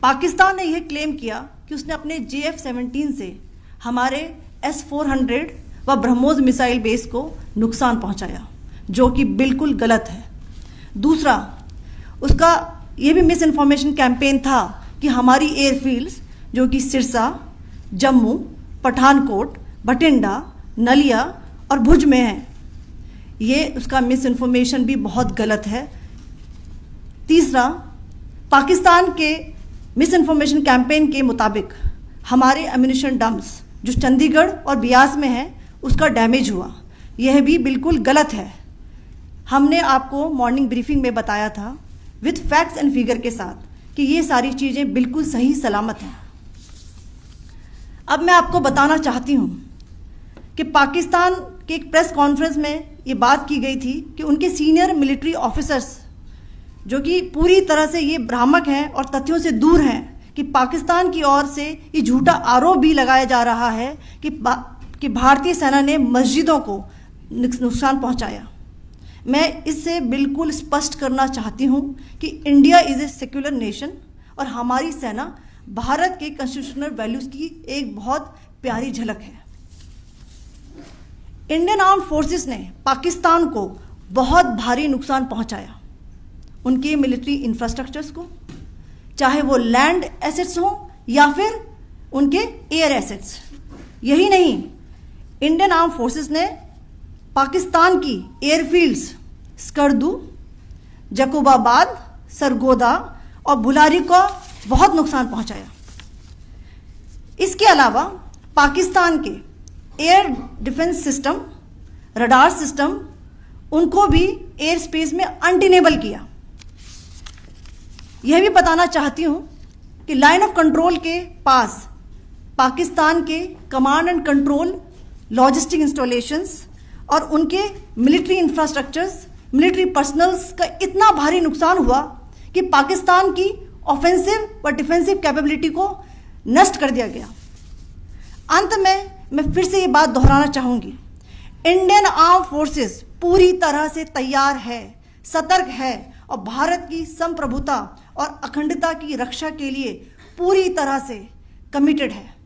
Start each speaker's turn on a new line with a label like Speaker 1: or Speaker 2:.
Speaker 1: पाकिस्तान ने यह क्लेम किया कि उसने अपने JF-17 से हमारे S-400 व ब्रह्मोस मिसाइल बेस को नुकसान पहुंचाया, जो कि बिल्कुल गलत है। दूसरा, उसका ये भी मिस इन्फॉर्मेशन कैंपेन था कि हमारी एयरफील्ड्स जो कि सिरसा, जम्मू, पठानकोट, बठिंडा, नलिया और भुज में है, ये उसका मिस इन्फॉर्मेशन भी बहुत गलत है। तीसरा, पाकिस्तान के मिस इन्फॉर्मेशन कैंपेन के मुताबिक हमारे एम्यूनिशन डम्प्स जो चंडीगढ़ और बियास में है उसका डैमेज हुआ, यह भी बिल्कुल गलत है। हमने आपको मॉर्निंग ब्रीफिंग में बताया था विथ फैक्ट्स एंड फिगर के साथ कि ये सारी चीज़ें बिल्कुल सही सलामत हैं। अब मैं आपको बताना चाहती हूँ कि पाकिस्तान के एक प्रेस कॉन्फ्रेंस में ये बात की गई थी कि उनके सीनियर मिलिट्री ऑफिसर्स जो कि पूरी तरह से ये भ्रामक हैं और तथ्यों से दूर हैं कि पाकिस्तान की ओर से ये झूठा आरोप भी लगाया जा रहा है कि भारतीय सेना ने मस्जिदों को नुकसान पहुंचाया। मैं इससे बिल्कुल स्पष्ट करना चाहती हूं कि India is a secular nation और हमारी सेना भारत के कॉन्स्टिट्यूशनल वैल्यूज़ की एक बहुत प्यारी झलक है। इंडियन आर्म्ड फोर्सेस ने पाकिस्तान को बहुत भारी नुकसान पहुंचाया, उनके मिलिट्री इंफ्रास्ट्रक्चर्स को, चाहे वो लैंड एसेट्स हों या फिर उनके एयर एसेट्स। यही नहीं, इंडियन आर्म्ड फोर्सेस ने पाकिस्तान की एयरफील्ड्स स्कर्दू, जकोबाबाद, सरगोदा और बुलारी को बहुत नुकसान पहुंचाया। इसके अलावा पाकिस्तान के air defence system, radar system, उनको भी एयर स्पेस में अनटेनेबल किया। यह भी बताना चाहती हूं कि लाइन ऑफ कंट्रोल के पास पाकिस्तान के command and control logistic installations और उनके मिलिट्री इंफ्रास्ट्रक्चर्स, मिलिट्री पर्सनल्स का इतना भारी नुकसान हुआ कि पाकिस्तान की ऑफेंसिव व डिफेंसिव कैपेबिलिटी को नष्ट कर दिया गया। अंत में मैं फिर से ये बात दोहराना चाहूँगी, इंडियन आर्म फोर्सेस पूरी तरह से तैयार है, सतर्क है और भारत की संप्रभुता और अखंडता की रक्षा के लिए पूरी तरह से कमिटेड है।